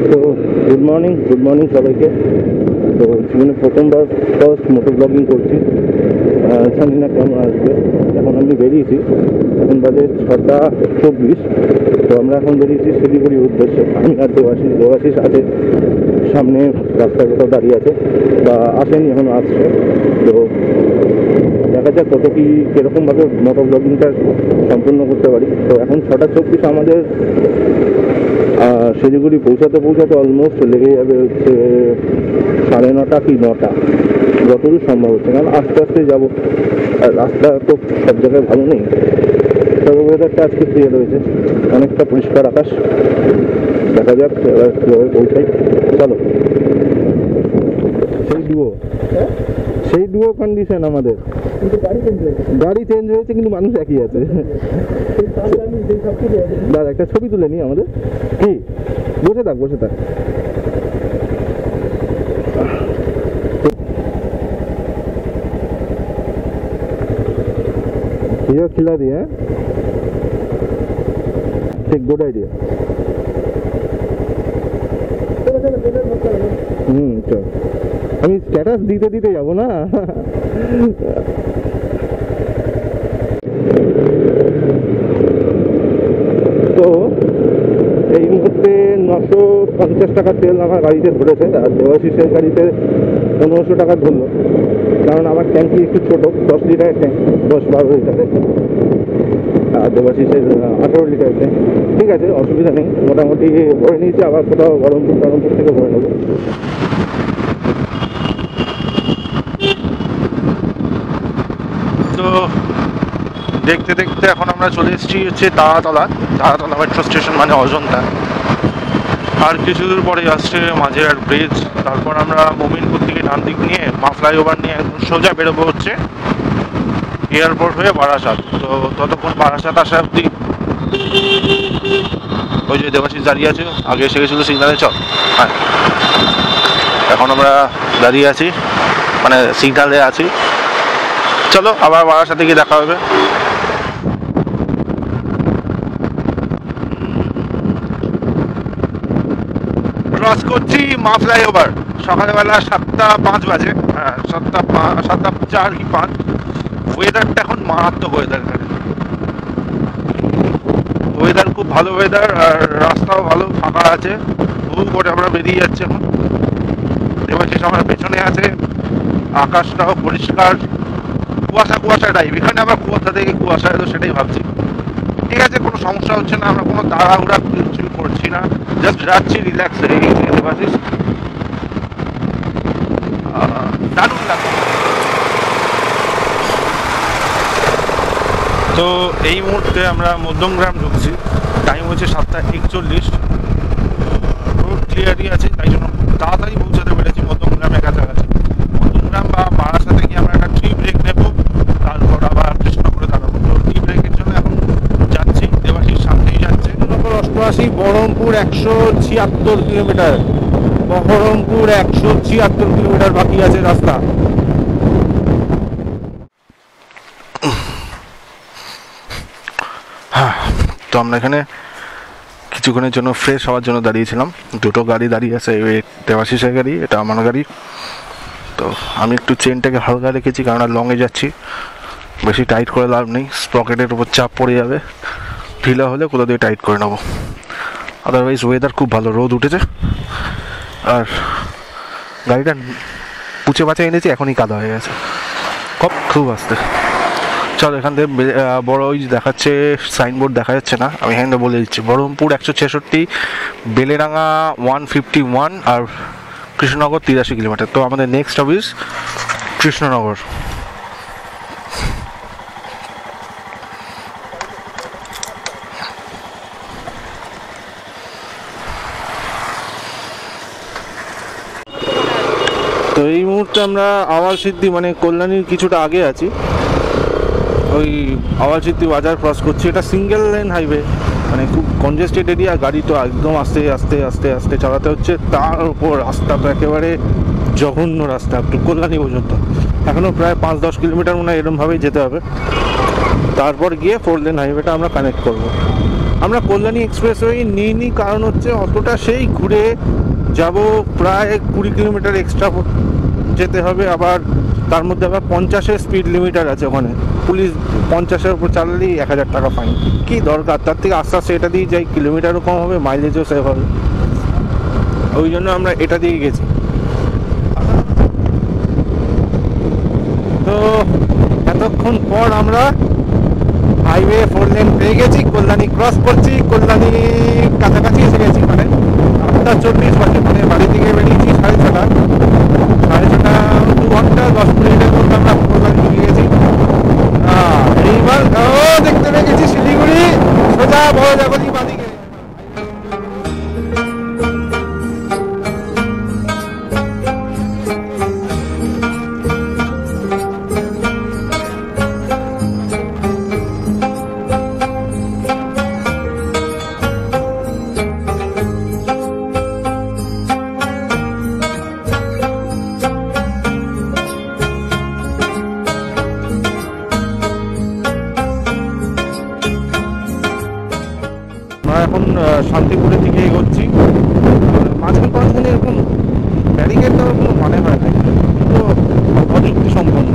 তো good morning সবাইকে। তো জীবনে প্রথমবার ফার্স্ট মোটো ব্লগিং করছি, জানি না কেমন আসবে। এখন আমি বেরিয়েছি, এখন বাজে 6:24। তো আমরা এখন বেরিয়েছি শিলিগুড়ির উদ্দেশ্যে। আমি আর দেবাশিস আছে সামনে রাস্তায় কোথাও দাঁড়িয়ে আছে, বা আসেনি, এখন আসছে। তো দেখা যাক কত কি কীরকমভাবে মোটো ব্লগিংটা সম্পূর্ণ করতে পারি। তো এখন 6:24 আমাদের শিলিগুড়ি পৌঁছাতে অলমোস্ট লেগে যাবে হচ্ছে 9:30 কি 9টা, যতদূর সম্ভব হচ্ছে, কারণ আস্তে আস্তে যাবো। আর রাস্তা তো সব জায়গায় ভালো নেই, তবে ওয়েদারটা আজকে ক্লিয়ার রয়েছে, অনেকটা পরিষ্কার আকাশ। দেখা যাক এবার কীভাবে পৌঁছাই। চলো। সেই ডুয়ো কন্ডিশন আমাদের, গাড়ি চেঞ্জ হয়েছে কিন্তু মানুষ একই আছে। দাদা একটা ছবি তুলে নি আমাদের, কি বসে থাক। ये खिला दिए हैं, एक गुड आइडिया। चलो আমি স্ট্যাটাস দিতে যাবো না। তো এই মুহূর্তে 950 টাকা তেল আমার গাড়িতে ধরেছে, আর দেবাশিসের গাড়িতে 1500 টাকা ধরলো, কারণ আমার ট্যাঙ্কি একটু ছোটো, 10 লিটারের ট্যাঙ্ক, 10-12 লিটারের। আর দেবাশিসের 18 লিটারের ট্যাঙ্ক। ঠিক আছে, অসুবিধা নেই, মোটামুটি ভরে নিয়েছি। আবার কোথাও বহরমপুর থেকে ভরে নেবো। তো দেখতে এখন আমরা চলে এসেছি হচ্ছে তারাতলা মেট্রো স্টেশন, মানে অজন্তা। আর কিছু দূর পরে আসছে মাঝেরহাট ব্রিজ। তারপর আমরা মোমিনপুর থেকে ডান দিক নিয়ে মা ফ্লাইওভার নিয়ে একদম সোজা বেরোবো হচ্ছে এয়ারপোর্ট হয়ে বারাসাত। তো ততক্ষণ বারাসাত আসা অব্দি ওই যে দেবাশিস দাঁড়িয়ে আছে, আগে এসে গেছিলো সিগনালে। চল, হ্যাঁ, এখন আমরা দাঁড়িয়ে আছি, মানে সিগনালে আছি। চলো আবার বারাসাতে গিয়ে দেখা হবে। ক্রস করছি মা ফ্লাইওভার, সকালবেলা 7:05 বাজে, হ্যাঁ 7:04 কি 5। ওয়েদারটা এখন মারাত্মক ওয়েদার খুব ভালো ওয়েদার, আর রাস্তাও ভালো, ফাঁকা আছে। বহু করে আমরা বেরিয়ে যাচ্ছি এখন। দেবাশিস আমার পেছনে আছে, আকাশটাও পরিষ্কার, কুয়াশা টাইপ। এখানে আবার কোথা থেকে কুয়াশা এলো সেটাই ভাবছি। ঠিক আছে, কোনো সমস্যা হচ্ছে না, আমরা কোনো তাড়াহুড়া কিছু করছি না, জাস্ট যাচ্ছি রিল্যাক্স হয়ে গেছি। দেবাশিস দারুণ লাগছে। তো এই মুহূর্তে আমরা মধ্যমগ্রাম ঢুকছি, টাইম হচ্ছে 7:41। রোড ক্লিয়ারই আছে, তাই জন্য তাড়াতাড়ি পৌঁছাতে পেরেছি মধ্যমগ্রামের কাছাকাছি। মধ্যমগ্রাম বা বারাসাতে গিয়ে আমরা একটা ট্রি ব্রেক নেবো, তারপর আবার কৃষ্ণনগরে দাঁড়াবো। তো ট্রি ব্রেকের জন্য এখন যাচ্ছি, দেবাশিস সামনেই যাচ্ছে। 88 বহরমপুর 176 কিলোমিটার, বহরমপুর 176 কিলোমিটার বাকি আছে রাস্তা। তো আমরা এখানে কিছুক্ষণের জন্য ফ্রেশ হওয়ার জন্য দাঁড়িয়েছিলাম। দুটো গাড়ি দাঁড়িয়ে আছে, দেবাশিসের গাড়ি, এটা আমার গাড়ি। তো আমি একটু চেনটাকে হালকা রেখেছি, কারণ লংয়ে যাচ্ছি, বেশি টাইট করে লাভ নেই, স্প্রকেটের উপর চাপ পড়ে যাবে। ঢিলা হলে কোথা দিয়ে টাইট করে নেবো। আদারওয়াইজ ওয়েদার খুব ভালো, রোদ উঠেছে, আর গাড়িটা পুচে বাঁচা এনেছি, এখনই কাদা হয়ে গেছে, খুব আসতে। চলো, এখান থেকে বড় ওই দেখাচ্ছে সাইনবোর্ড দেখা যাচ্ছে না, আমি এখানে বলে দিচ্ছি। বহরমপুর 166, বেলেডাঙ্গা 151, আর কৃষ্ণনগর 83 কিলোমিটার। তো আমাদের নেক্সট অফিস কৃষ্ণনগর। তো এই মুহূর্তে আমরা আওয়াল সিদ্ধি, মানে কল্যাণীর কিছুটা আগে আছি। ওই আওয়াল সিদ্ধি বাজার ক্রস করছি। এটা সিঙ্গেল লেন হাইওয়ে, মানে খুব কনজেস্টেড এরিয়া, গাড়ি তো একদম আস্তে আস্তে চালাতে হচ্ছে। তার উপর রাস্তা তো একেবারে জঘন্য রাস্তা, একটু কল্যাণী পর্যন্ত এখনও প্রায় 5-10 কিলোমিটার মনে হয় এরকমভাবেই যেতে হবে। তারপর গিয়ে 4 লেন হাইওয়েটা আমরা কানেক্ট করবো। আমরা কল্যাণী এক্সপ্রেসওয়ে নিইনি, কারণ হচ্ছে অতটা সেই ঘুরে যাব, প্রায় 20 কিলোমিটার এক্সট্রা যেতে হবে, আবার তার মধ্যে আবার 50-এর স্পিড লিমিটার আছে ওখানে, পুলিশ 50-এর উপর চালালেই 1000 টাকা ফাইন। কী দরকার, তার থেকে আস্তে আস্তে এটা দিয়ে যাই, কিলোমিটারও কম হবে, মাইলেজও সেভ হবে, ওই জন্য আমরা এটা দিয়ে গেছি। তো এতক্ষণ পর আমরা হাইওয়ে 4 লেন পেয়ে গেছি, কল্যাণী ক্রস করছি, কল্যাণী কাছাকাছি এসে গেছি, মানে 8:40 বাজে, মানে বাড়ি থেকে বেরিয়েছি 6:30, 2 ঘন্টা 10 মিনিটের মধ্যে আমরা কল্যাণী ঢুকে গেছি। এইবার দেখতে পেয়ে গেছি শিলিগুড়ি, সোজা বড় জাগতি বাদিকে। এখন শান্তিপুরের দিকে এগোচ্ছি। মাঝখানে এরকম ব্যারিকেড দেওয়ার কোনো মানে হয় না, তো অযুক্তি সম্পন্ন।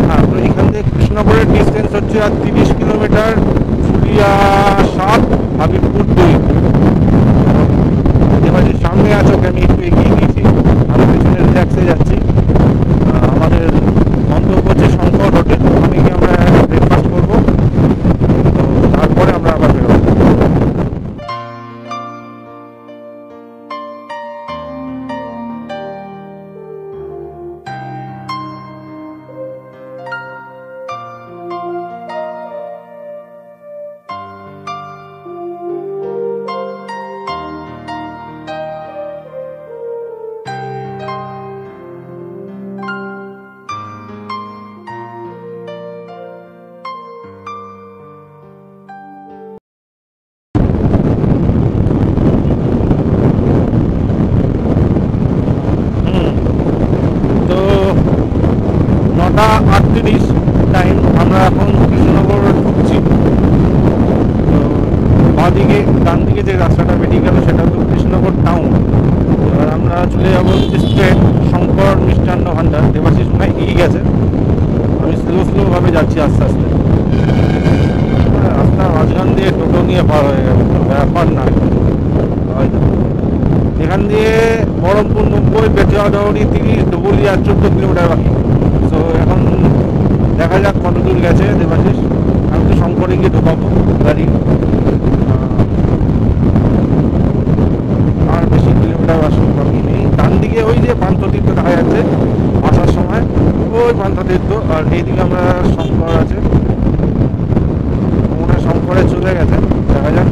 হ্যাঁ, তো এখান থেকে কৃষ্ণনগরের ডিস্টেন্স হচ্ছে আর 30 কিলোমিটার, ফুলিয়া 7, হাবিবপুর 2। এবার যে সামনে আছে ওকে আমি একটু এগিয়ে দিয়েছি, আমি পেছনে রিল্যাক্সে যাচ্ছি। আমাদের গন্তব্য হচ্ছে শঙ্কর হোটেল, ওখানে গিয়ে আমরা ব্রেকফাস্ট করবো, তো তারপরে আমরা আবার বেরোবো। টাইম, আমরা এখন কৃষ্ণনগর ঢুকছি। তো বাঁদিকে ডান দিকে যে রাস্তাটা বেরিয়ে গেল সেটা হচ্ছে কৃষ্ণনগর টাউন। এবার আমরা চলে যাবো হচ্ছে স্ট্রেট শঙ্কর মিষ্টান্ন ভান্ডার। দেবাশিস মনে এগিয়ে গেছে, আমি স্লোভাবে যাচ্ছি আস্তে আস্তে। রাস্তার মাঝখান দিয়ে টোটো নিয়ে পার হয়ে গেল, ব্যাপার না। এখান দিয়ে বহরমপুর 90, বেটিয়াডাউরি 30, ডুবুলিয়া 14 কিলোমিটার বাকি। তো এখন দেখা যাক কত দূর গেছে দেবাশিস। আমি তো শঙ্করে গিয়ে ঢোকাবো গাড়ি, আর বেশি কিলোমিটার বাকি নেই। ডান দিকে ওই যে পান্থতীর্থ দেখা যাচ্ছে আসার সময়, ওই পান্থতীর্থ। আর এইদিকে আমরা শঙ্কর আছে, মনে শঙ্করে চলে গেছে, দেখা যাক।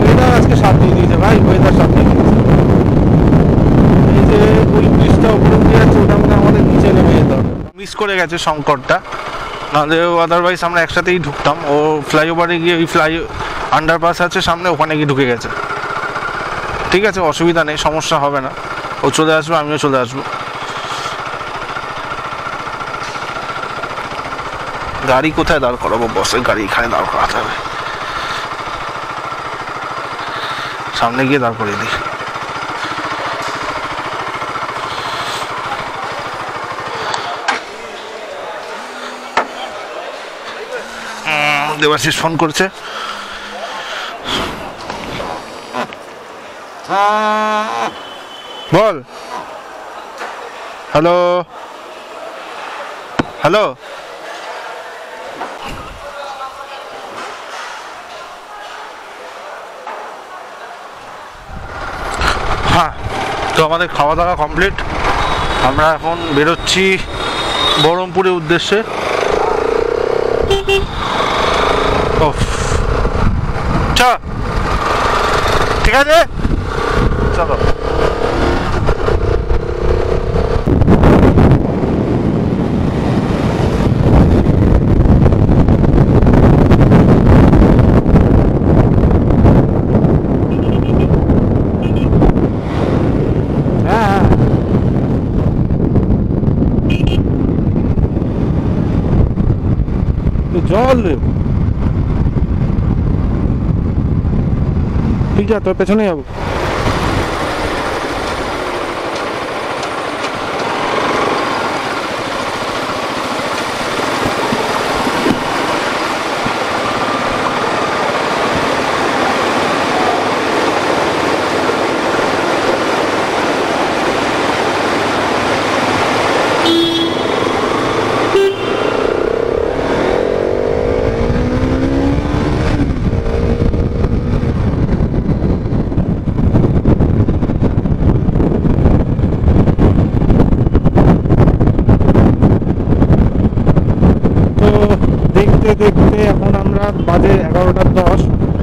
ওয়েদার আজকে সাথ দিয়ে দিয়েছে ভাই, ওয়েদার সাথ দিয়ে দিয়েছে। এই যে ওই ব্রিজটা উপরে উঠে যাচ্ছে, ওটা মানে আমাদের নিচে নেমে যেতে হবে। মিস করে গেছে শঙ্করটা, নাহলে আদারওয়াইজ আমরা একসাথেই ঢুকতাম। ও ফ্লাইওভারে গিয়ে ওই আন্ডারপাস আছে সামনে, ওখানে গিয়ে ঢুকে গেছে। ঠিক আছে, অসুবিধা নেই, সমস্যা হবে না। ও চলে আসবে, আমিও চলে আসবো। গাড়ি কোথায় দাঁড় করাবো? বসের গাড়ি এখানে দাঁড় করাতে হবে, সামনে গিয়ে দাঁড় করিয়ে দিই। দেবাশিস ফোন করছে, বল। হ্যালো হ্যালো, হ্যাঁ। তো আমাদের খাওয়া দাওয়া কমপ্লিট, আমরা এখন বেরোচ্ছি বহরমপুরের উদ্দেশ্যে। ঠিক আছে, চলো। হ্যাঁ, জল ঠিক আছে, তোর পেছনে যাবো। দেখতে এখন আমরা বাজে 11:10,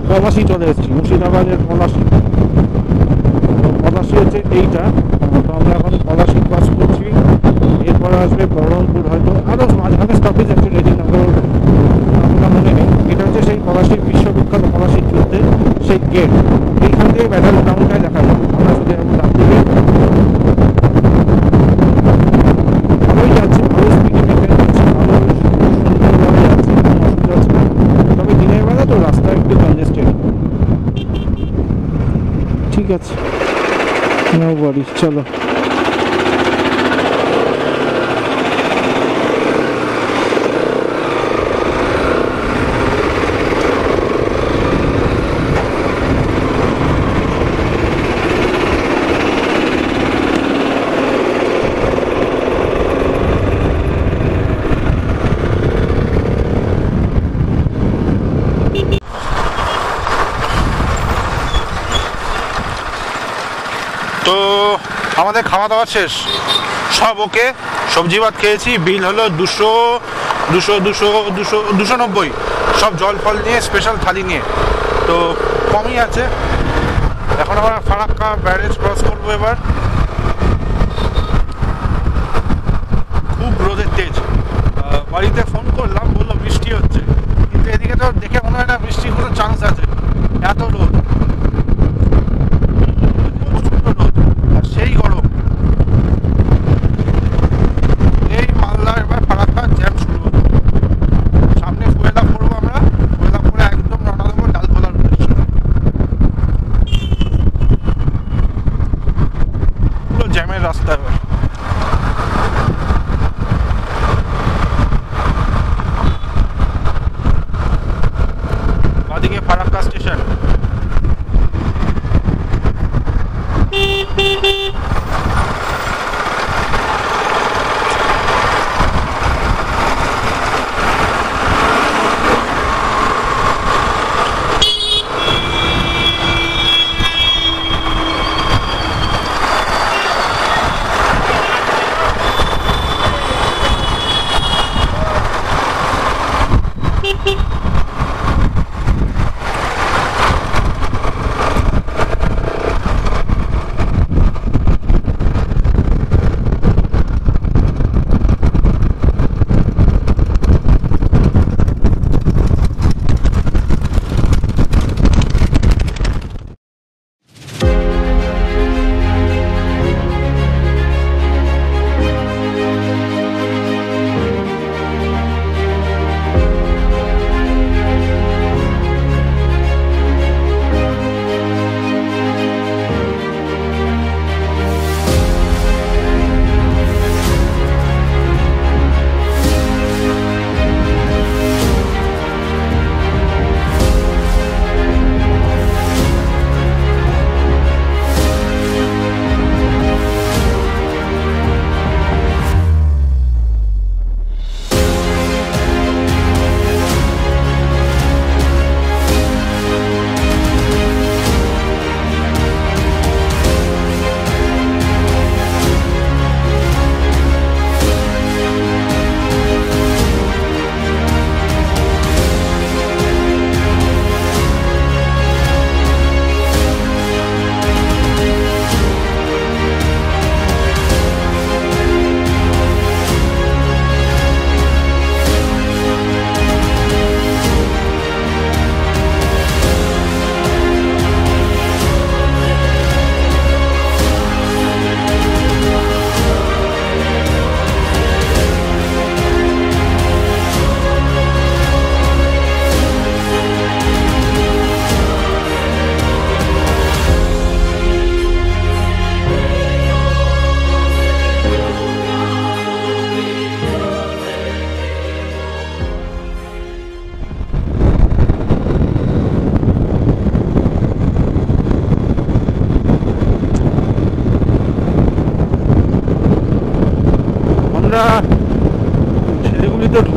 পলাশি চলে এসেছি, মুর্শিদাবাদের পলাশি। পলাশি হচ্ছে এইটা, তো আমরা এখন পলাশি ক্রস করছি। এরপরে আসবে বহরমপুর, হয়তো আরও মাঝখানে স্টপেজ আছে রেজিনগর, আপনার মনে নেই। এটা হচ্ছে সেই পলাশির বিশ্ববিখ্যাত পলাশির যুদ্ধে সেই গেট, এইখান থেকে ব্যাটাল গ্রাউন্ডটায় দেখা যাবে। আমরা চলে যাবো তার দিকে, ভালোই যাচ্ছে, ভালো স্পিডে মেনটেন করছে, ভালো সুন্দরভাবে যাচ্ছে, কোনো অসুবিধা হচ্ছে না। তবে দিনের বেলা তো রাস্তা একটু কনজেস্টেড। ঠিক আছে, নো ওয়ারিস, চলো। তো আমাদের খাওয়া দাওয়া শেষ, সব ওকে, সবজি ভাত খেয়েছি। বিল হলো 290, সব জল ফল নিয়ে, স্পেশাল থালি নিয়ে, তো কমই আছে। এখন আমরা ফারাক্কা ব্যারেজ ক্রস করবো। এবার খুব রোদের তেজ, বাড়িতে ফোন করলাম, বললো বৃষ্টি হচ্ছে, কিন্তু এদিকে তো দেখে মনে হয় না বৃষ্টির কোনো চান্স আছে, এত রোদ, সেই গরম। এই মালদা এবার ফারাক্কা জ্যাম শুরু হতো, সামনে ফুয়েলা পড়বো আমরা, ফুয়েলা পরে একদম রওনা দেবো ডালখোলার উদ্দেশ্যে। পুরো জ্যামের রাস্তা এবার।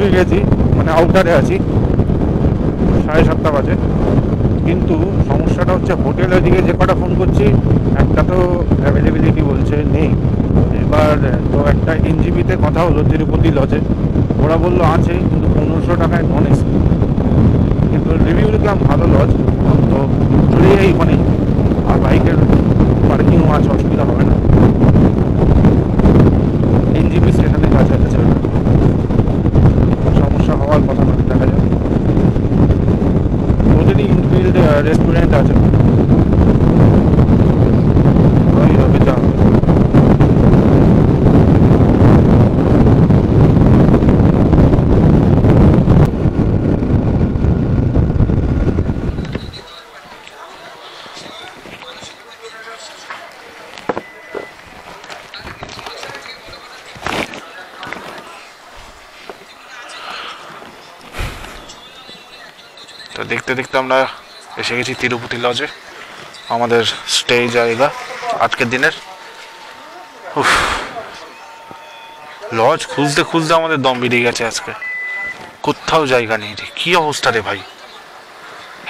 ঢুকে গেছি, মানে আউটারে আছি, 7:30 বাজে। কিন্তু সমস্যাটা হচ্ছে হোটেলের দিকে যে কটা ফোন করছি একটা তো অ্যাভেলেবিলিটি বলছে নেই। এবার তো একটা এনজিপিতে কথা হলো তিরুপতি লজে, ওরা বললো আছে কিন্তু 1500 টাকায় নন এসি, কিন্তু রিভিউ দেখলাম ভালো লজ। তো চলে যাই ওখানেই, আর বাইকের পার্কিংও আছে, অসুবিধা হবে না। এনজিপি স্টেশনের কাছাকাছি সমস্যা হওয়ার কথা না, দেখা যায়। ওদেরই ইনফিল্ড রেস্টুরেন্ট আছে, ওই হবে যা হবে। তো দেখতে দেখতে আমরা এসে গেছি তিরুপতি লজে, আমাদের স্টে জায়গা আজকের দিনের। লজ খুঁজতে খুঁজতে আমাদের দম বেরিয়ে গেছে আজকে, কোথাও জায়গা নেই রে। কি অবস্থা রে ভাই,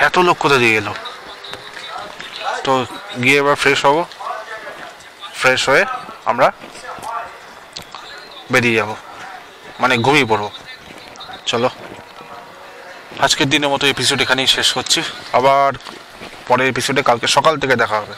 এত লোক কোথা দিয়ে গেল। তো গিয়ে এবার ফ্রেশ হব, ফ্রেশ হয়ে আমরা বেরিয়ে যাব, মানে ঘুমিয়ে পড়বো। চলো, আজকের দিনের মতো এপিসোড এখানেই শেষ করছি, আবার পরের এপিসোডে কালকে সকাল থেকে দেখা হবে।